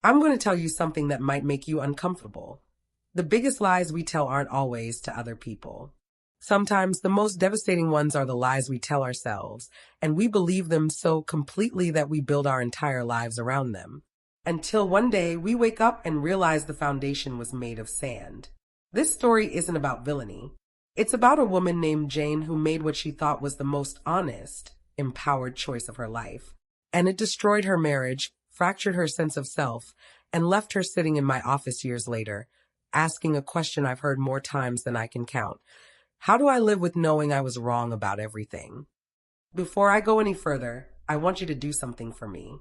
I'm going to tell you something that might make you uncomfortable. The biggest lies we tell aren't always to other people. Sometimes the most devastating ones are the lies we tell ourselves, and we believe them so completely that we build our entire lives around them. Until one day we wake up and realize the foundation was made of sand. This story isn't about villainy. It's about a woman named Jane who made what she thought was the most honest, empowered choice of her life. And it destroyed her marriage, fractured her sense of self, and left her sitting in my office years later, asking a question I've heard more times than I can count. How do I live with knowing I was wrong about everything? Before I go any further, I want you to do something for me.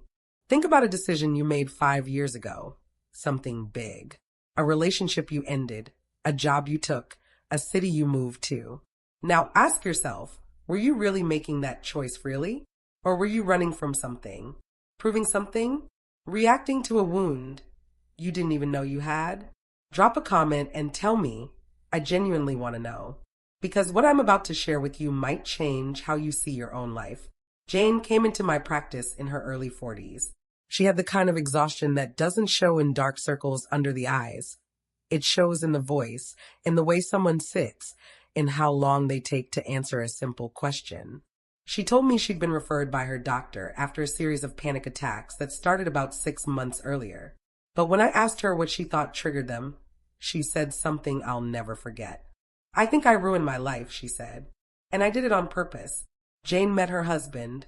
Think about a decision you made 5 years ago. Something big. A relationship you ended, a job you took, a city you moved to. Now ask yourself, were you really making that choice freely? Or were you running from something? Proving something? Reacting to a wound you didn't even know you had? Drop a comment and tell me. I genuinely want to know. Because what I'm about to share with you might change how you see your own life. Jane came into my practice in her early 40s. She had the kind of exhaustion that doesn't show in dark circles under the eyes. It shows in the voice, in the way someone sits, in how long they take to answer a simple question. She told me she'd been referred by her doctor after a series of panic attacks that started about 6 months earlier. But when I asked her what she thought triggered them, she said something I'll never forget. "I think I ruined my life," she said. "And I did it on purpose." Jane met her husband,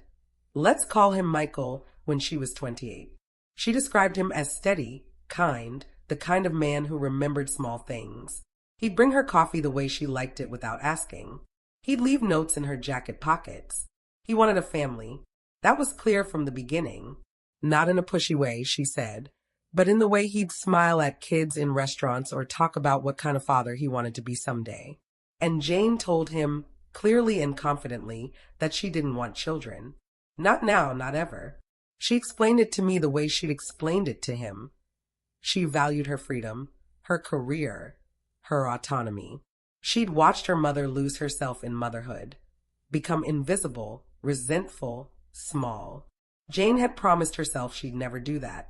let's call him Michael, when she was 28. She described him as steady, kind, the kind of man who remembered small things. He'd bring her coffee the way she liked it without asking. He'd leave notes in her jacket pockets. He wanted a family. That was clear from the beginning. Not in a pushy way, she said, but in the way he'd smile at kids in restaurants or talk about what kind of father he wanted to be someday. And Jane told him, clearly and confidently, that she didn't want children. Not now, not ever. She explained it to me the way she'd explained it to him. She valued her freedom, her career, her autonomy. She'd watched her mother lose herself in motherhood, become invisible, resentful, small. Jane had promised herself she'd never do that.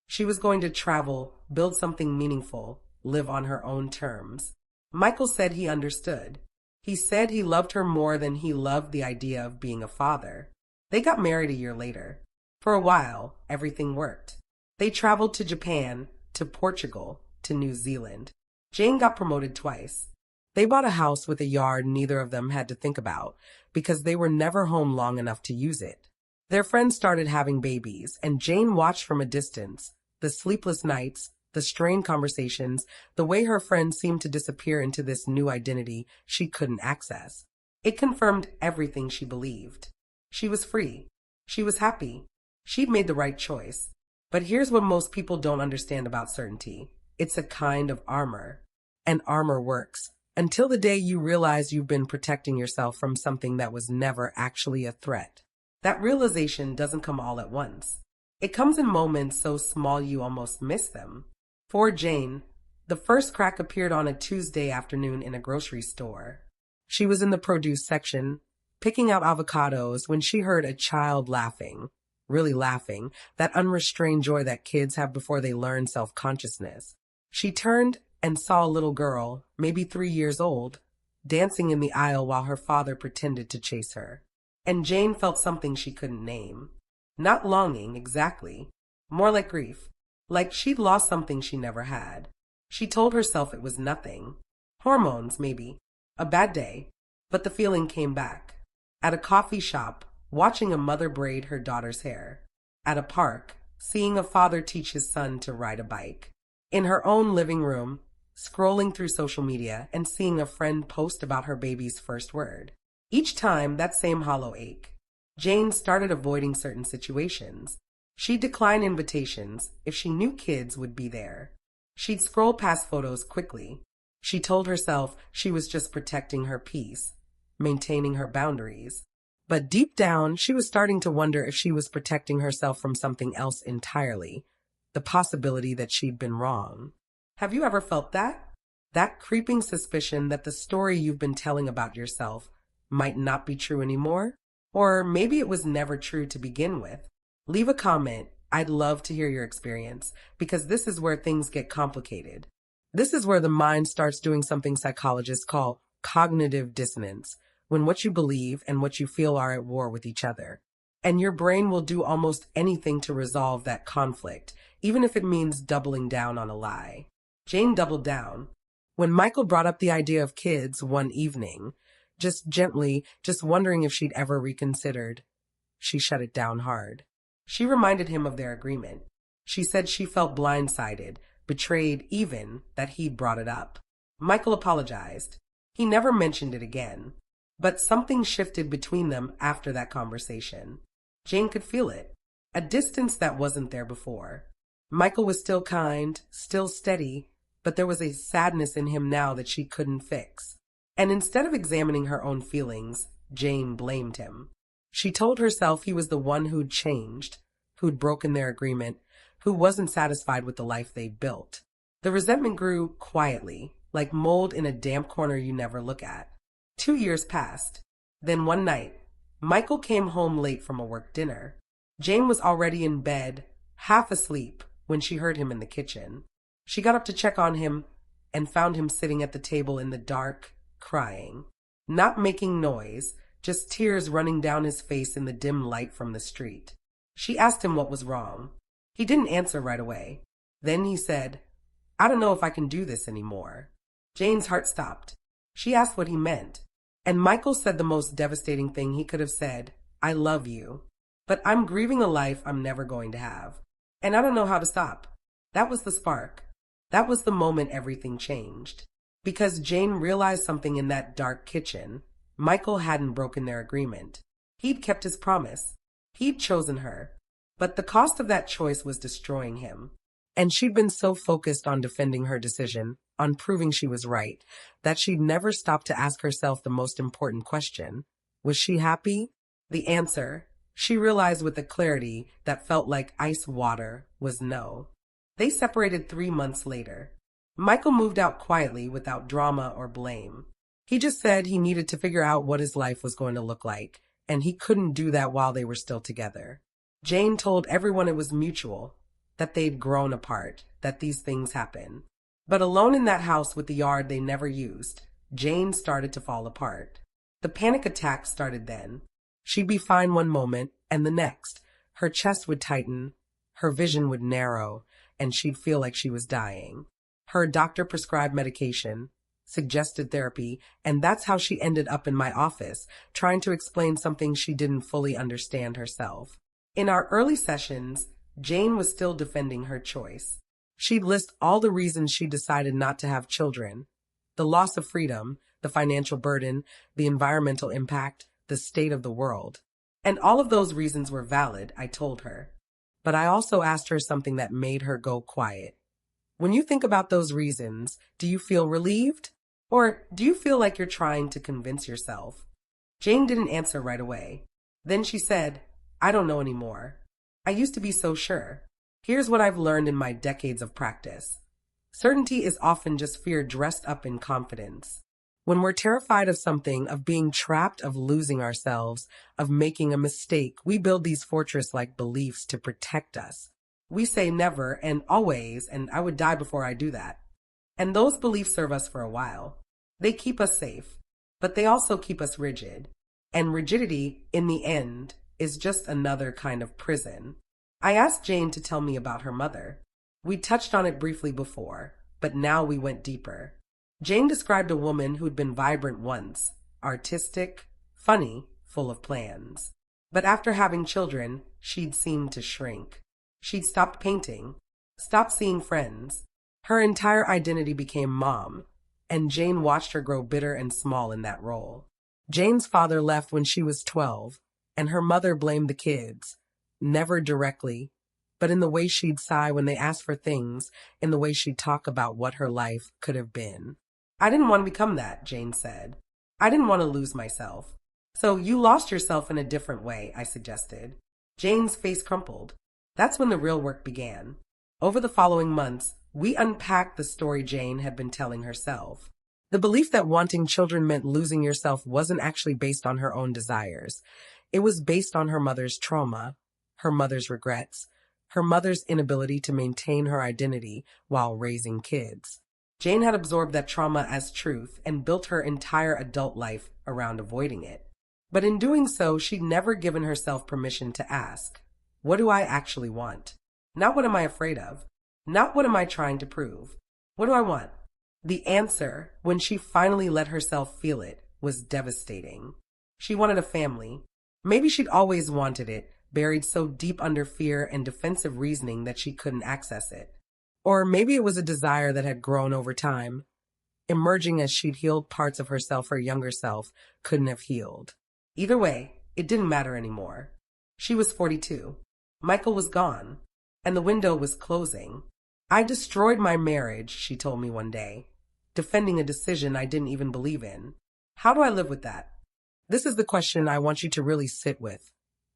She was going to travel, build something meaningful, live on her own terms. Michael said he understood. He said he loved her more than he loved the idea of being a father. They got married a year later. For a while, everything worked. They traveled to Japan, to Portugal, to New Zealand. Jane got promoted twice. They bought a house with a yard neither of them had to think about, because they were never home long enough to use it. Their friends started having babies, and Jane watched from a distance, the sleepless nights, the strained conversations, the way her friends seemed to disappear into this new identity she couldn't access. It confirmed everything she believed. She was free. She was happy. She'd made the right choice. But here's what most people don't understand about certainty. It's a kind of armor. And armor works. Until the day you realize you've been protecting yourself from something that was never actually a threat. That realization doesn't come all at once. It comes in moments so small you almost miss them. For Jane, the first crack appeared on a Tuesday afternoon in a grocery store. She was in the produce section, picking out avocados, when she heard a child laughing, really laughing, that unrestrained joy that kids have before they learn self-consciousness. She turned and saw a little girl, maybe 3 years old, dancing in the aisle while her father pretended to chase her. And Jane felt something she couldn't name. Not longing, exactly. More like grief. Like she'd lost something she never had. She told herself it was nothing. Hormones, maybe. A bad day. But the feeling came back. At a coffee shop, watching a mother braid her daughter's hair. At a park, seeing a father teach his son to ride a bike. In her own living room, scrolling through social media and seeing a friend post about her baby's first word. Each time, that same hollow ache. Jane started avoiding certain situations. She'd decline invitations if she knew kids would be there. She'd scroll past photos quickly. She told herself she was just protecting her peace, maintaining her boundaries. But deep down, she was starting to wonder if she was protecting herself from something else entirely, the possibility that she'd been wrong. Have you ever felt that? That creeping suspicion that the story you've been telling about yourself might not be true anymore? Or maybe it was never true to begin with. Leave a comment I'd love to hear your experience, because this is where things get complicated. This is where the mind starts doing something psychologists call cognitive dissonance, when what you believe and what you feel are at war with each other. And your brain will do almost anything to resolve that conflict, even if it means doubling down on a lie. Jane doubled down. When Michael brought up the idea of kids one evening, just gently, just wondering if she'd ever reconsidered, she shut it down hard. She reminded him of their agreement. She said she felt blindsided, betrayed even that he'd brought it up. Michael apologized. He never mentioned it again. But something shifted between them after that conversation. Jane could feel it, a distance that wasn't there before. Michael was still kind, still steady, but there was a sadness in him now that she couldn't fix. And instead of examining her own feelings, Jane blamed him. She told herself he was the one who'd changed, who'd broken their agreement, who wasn't satisfied with the life they'd built. The resentment grew quietly, like mold in a damp corner you never look at. 2 years passed. Then one night, Michael came home late from a work dinner. Jane was already in bed, half asleep, when she heard him in the kitchen. She got up to check on him and found him sitting at the table in the dark, crying. Not making noise, just tears running down his face in the dim light from the street. She asked him what was wrong. He didn't answer right away. Then he said, "I don't know if I can do this anymore." Jane's heart stopped. She asked what he meant. And Michael said the most devastating thing he could have said, "I love you, but I'm grieving a life I'm never going to have. And I don't know how to stop." That was the spark. That was the moment everything changed. Because Jane realized something in that dark kitchen. Michael hadn't broken their agreement. He'd kept his promise. He'd chosen her. But the cost of that choice was destroying him. And she'd been so focused on defending her decision, on proving she was right, that she'd never stopped to ask herself the most important question. Was she happy? The answer, she realized with a clarity that felt like ice water, was no. They separated 3 months later. Michael moved out quietly without drama or blame. He just said he needed to figure out what his life was going to look like, and he couldn't do that while they were still together. Jane told everyone it was mutual, that they'd grown apart, that these things happen. But alone in that house with the yard they never used, Jane started to fall apart. The panic attack started then. She'd be fine one moment, and the next, her chest would tighten, her vision would narrow, and she'd feel like she was dying. Her doctor prescribed medication, suggested therapy, and that's how she ended up in my office, trying to explain something she didn't fully understand herself. In our early sessions, Jane was still defending her choice. She'd list all the reasons she decided not to have children: the loss of freedom, the financial burden, the environmental impact, the state of the world. And all of those reasons were valid, I told her. But I also asked her something that made her go quiet. When you think about those reasons, do you feel relieved? Or do you feel like you're trying to convince yourself? Jane didn't answer right away. Then she said, "I don't know anymore. I used to be so sure. Here's what I've learned in my decades of practice. Certainty is often just fear dressed up in confidence. When we're terrified of something, of being trapped, of losing ourselves, of making a mistake, we build these fortress-like beliefs to protect us. We say never and always, and I would die before I do that. And those beliefs serve us for a while. They keep us safe, but they also keep us rigid. And rigidity, in the end, is just another kind of prison." I asked Jane to tell me about her mother. We touched on it briefly before, but now we went deeper. Jane described a woman who'd been vibrant once, artistic, funny, full of plans. But after having children, she'd seemed to shrink. She'd stopped painting, stopped seeing friends. Her entire identity became mom, and Jane watched her grow bitter and small in that role. Jane's father left when she was 12, and her mother blamed the kids, never directly, but in the way she'd sigh when they asked for things, in the way she'd talk about what her life could have been. "I didn't want to become that," Jane said. "I didn't want to lose myself." "So you lost yourself in a different way," I suggested. Jane's face crumpled. That's when the real work began. Over the following months, we unpacked the story Jane had been telling herself. The belief that wanting children meant losing yourself wasn't actually based on her own desires. It was based on her mother's trauma, her mother's regrets, her mother's inability to maintain her identity while raising kids. Jane had absorbed that trauma as truth and built her entire adult life around avoiding it. But in doing so, she'd never given herself permission to ask, what do I actually want? Not what am I afraid of? Not what am I trying to prove? What do I want? The answer, when she finally let herself feel it, was devastating. She wanted a family. Maybe she'd always wanted it, buried so deep under fear and defensive reasoning that she couldn't access it. Or maybe it was a desire that had grown over time, emerging as she'd healed parts of herself her younger self couldn't have healed. Either way, it didn't matter anymore. She was 42. Michael was gone, and the window was closing. I destroyed my marriage, she told me one day, defending a decision I didn't even believe in. How do I live with that? This is the question I want you to really sit with,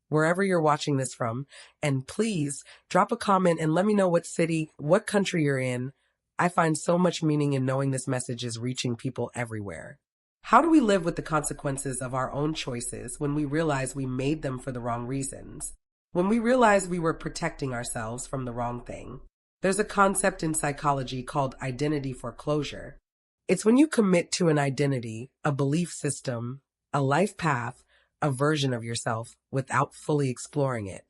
wherever you're watching this from, and please drop a comment and let me know what city, what country you're in. I find so much meaning in knowing this message is reaching people everywhere. How do we live with the consequences of our own choices when we realize we made them for the wrong reasons? When we realize we were protecting ourselves from the wrong thing? There's a concept in psychology called identity foreclosure. It's when you commit to an identity, a belief system, a life path, a version of yourself without fully exploring it.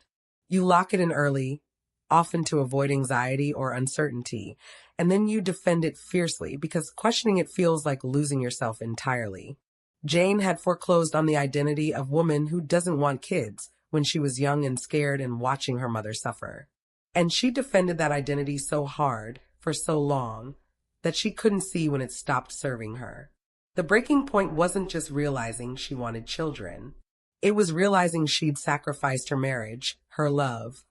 You lock it in early, often to avoid anxiety or uncertainty, and then you defend it fiercely because questioning it feels like losing yourself entirely. Jane had foreclosed on the identity of woman who doesn't want kids when she was young and scared and watching her mother suffer. And she defended that identity so hard for so long that she couldn't see when it stopped serving her. The breaking point wasn't just realizing she wanted children. It was realizing she'd sacrificed her marriage, her love,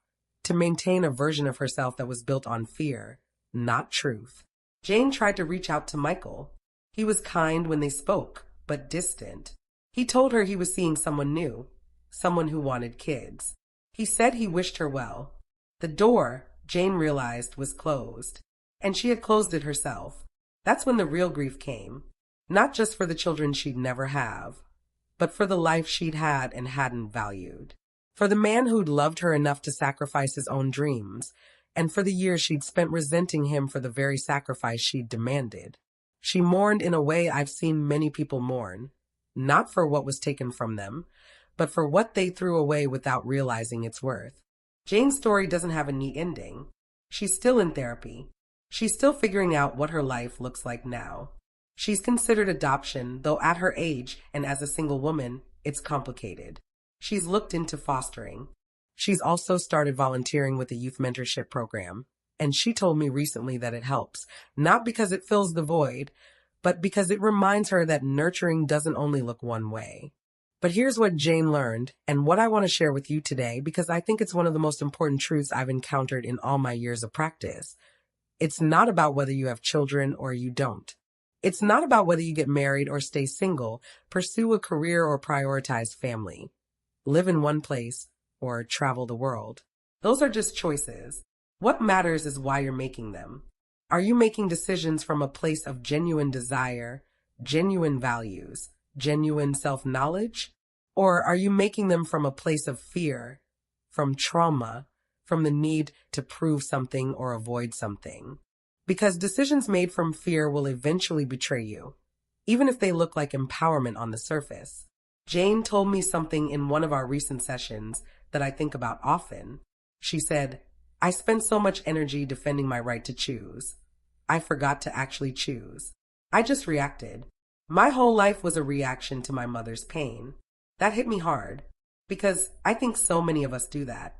to maintain a version of herself that was built on fear, not truth. Jane tried to reach out to Michael. He was kind when they spoke, but distant. He told her he was seeing someone new, someone who wanted kids. He said he wished her well. The door, Jane realized, was closed, and she had closed it herself. That's when the real grief came, not just for the children she'd never have, but for the life she'd had and hadn't valued. For the man who'd loved her enough to sacrifice his own dreams, and for the years she'd spent resenting him for the very sacrifice she'd demanded. She mourned in a way I've seen many people mourn, not for what was taken from them, but for what they threw away without realizing its worth. Jane's story doesn't have a neat ending. She's still in therapy. She's still figuring out what her life looks like now. She's considered adoption, though at her age and as a single woman, it's complicated. She's looked into fostering. She's also started volunteering with a youth mentorship program, and she told me recently that it helps, not because it fills the void, but because it reminds her that nurturing doesn't only look one way. But here's what Jane learned, and what I want to share with you today, because I think it's one of the most important truths I've encountered in all my years of practice. It's not about whether you have children or you don't. It's not about whether you get married or stay single, pursue a career or prioritize family, live in one place or travel the world. Those are just choices. What matters is why you're making them. Are you making decisions from a place of genuine desire, genuine values, genuine self-knowledge? Or are you making them from a place of fear, from trauma, from the need to prove something or avoid something? Because decisions made from fear will eventually betray you, even if they look like empowerment on the surface. Jane told me something in one of our recent sessions that I think about often. She said, I spent so much energy defending my right to choose. I forgot to actually choose. I just reacted. My whole life was a reaction to my mother's pain. That hit me hard, because I think so many of us do that.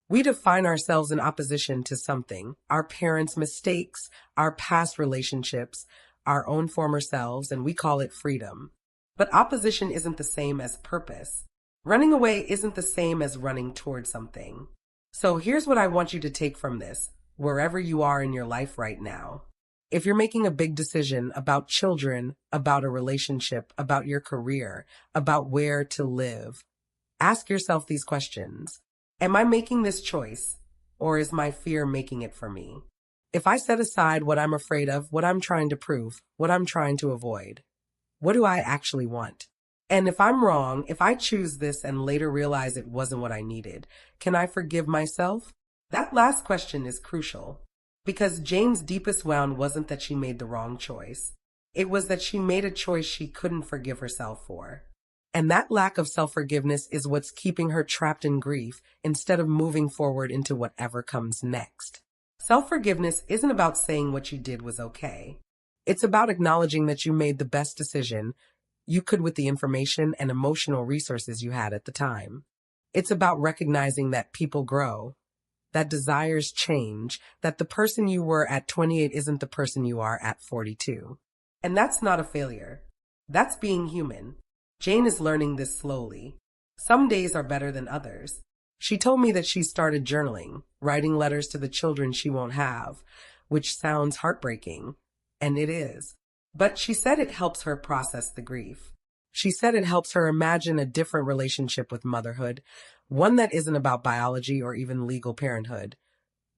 We define ourselves in opposition to something, our parents' mistakes, our past relationships, our own former selves, and we call it freedom. But opposition isn't the same as purpose. Running away isn't the same as running toward something. So here's what I want you to take from this, wherever you are in your life right now. If you're making a big decision about children, about a relationship, about your career, about where to live, ask yourself these questions. Am I making this choice, or is my fear making it for me? If I set aside what I'm afraid of, what I'm trying to prove, what I'm trying to avoid, what do I actually want? And if I'm wrong, if I choose this and later realize it wasn't what I needed, can I forgive myself? That last question is crucial because Jane's deepest wound wasn't that she made the wrong choice. It was that she made a choice she couldn't forgive herself for. And that lack of self-forgiveness is what's keeping her trapped in grief instead of moving forward into whatever comes next. Self-forgiveness isn't about saying what you did was okay. It's about acknowledging that you made the best decision you could with the information and emotional resources you had at the time. It's about recognizing that people grow, that desires change, that the person you were at 28 isn't the person you are at 42. And that's not a failure. That's being human. Jane is learning this slowly. Some days are better than others. She told me that she started journaling, writing letters to the children she won't have, which sounds heartbreaking, and it is. But she said it helps her process the grief. She said it helps her imagine a different relationship with motherhood, one that isn't about biology or even legal parenthood,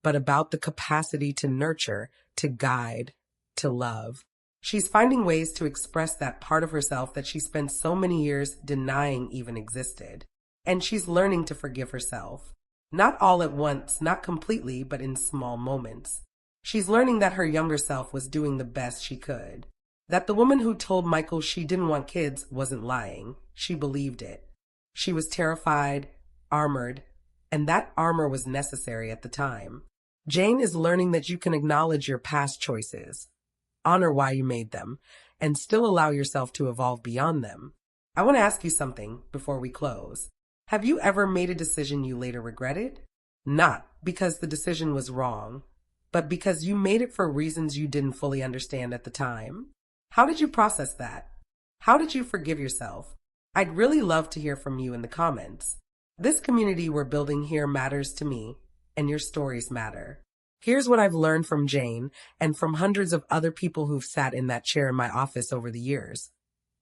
but about the capacity to nurture, to guide, to love. She's finding ways to express that part of herself that she spent so many years denying even existed. And she's learning to forgive herself. Not all at once, not completely, but in small moments. She's learning that her younger self was doing the best she could. That the woman who told Michael she didn't want kids wasn't lying. She believed it. She was terrified, armored, and that armor was necessary at the time. Jane is learning that you can acknowledge your past choices, honor why you made them, and still allow yourself to evolve beyond them. I want to ask you something before we close. Have you ever made a decision you later regretted? Not because the decision was wrong, but because you made it for reasons you didn't fully understand at the time? How did you process that? How did you forgive yourself? I'd really love to hear from you in the comments. This community we're building here matters to me, and your stories matter. Here's what I've learned from Jane and from hundreds of other people who've sat in that chair in my office over the years.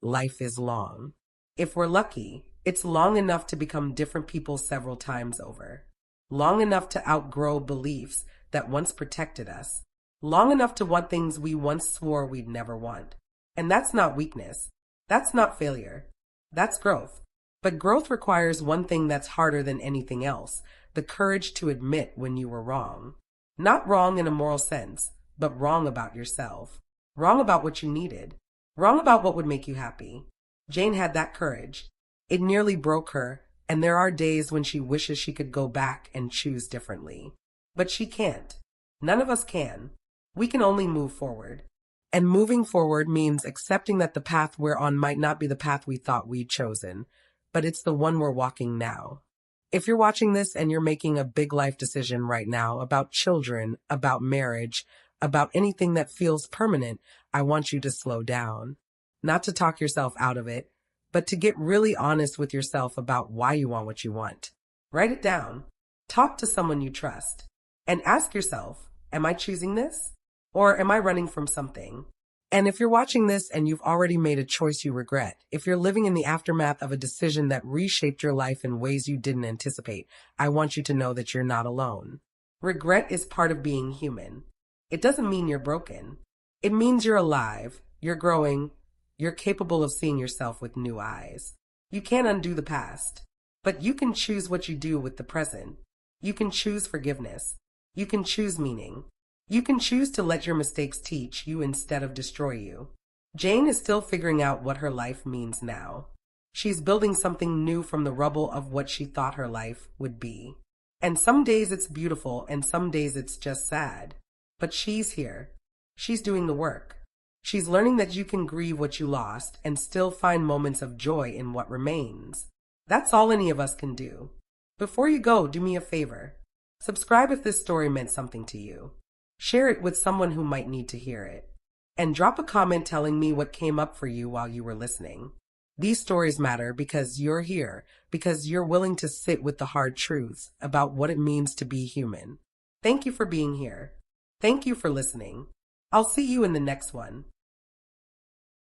Life is long. If we're lucky, it's long enough to become different people several times over. Long enough to outgrow beliefs that once protected us. Long enough to want things we once swore we'd never want. And that's not weakness. That's not failure. That's growth. But growth requires one thing that's harder than anything else, the courage to admit when you were wrong. Not wrong in a moral sense, but wrong about yourself. Wrong about what you needed. Wrong about what would make you happy. Jane had that courage. It nearly broke her, and there are days when she wishes she could go back and choose differently. But she can't. None of us can. We can only move forward. And moving forward means accepting that the path we're on might not be the path we thought we'd chosen, but it's the one we're walking now. If you're watching this and you're making a big life decision right now about children, about marriage, about anything that feels permanent, I want you to slow down. Not to talk yourself out of it, but to get really honest with yourself about why you want what you want. Write it down. Talk to someone you trust. And ask yourself, am I choosing this? Or am I running from something? And if you're watching this and you've already made a choice you regret, if you're living in the aftermath of a decision that reshaped your life in ways you didn't anticipate, I want you to know that you're not alone. Regret is part of being human. It doesn't mean you're broken. It means you're alive, you're growing, you're capable of seeing yourself with new eyes. You can't undo the past, but you can choose what you do with the present. You can choose forgiveness. You can choose meaning. You can choose to let your mistakes teach you instead of destroy you. Jane is still figuring out what her life means now. She's building something new from the rubble of what she thought her life would be. And some days it's beautiful and some days it's just sad. But she's here. She's doing the work. She's learning that you can grieve what you lost and still find moments of joy in what remains. That's all any of us can do. Before you go, do me a favor. Subscribe if this story meant something to you. Share it with someone who might need to hear it. And drop a comment telling me what came up for you while you were listening. These stories matter because you're here, because you're willing to sit with the hard truths about what it means to be human. Thank you for being here. Thank you for listening. I'll see you in the next one.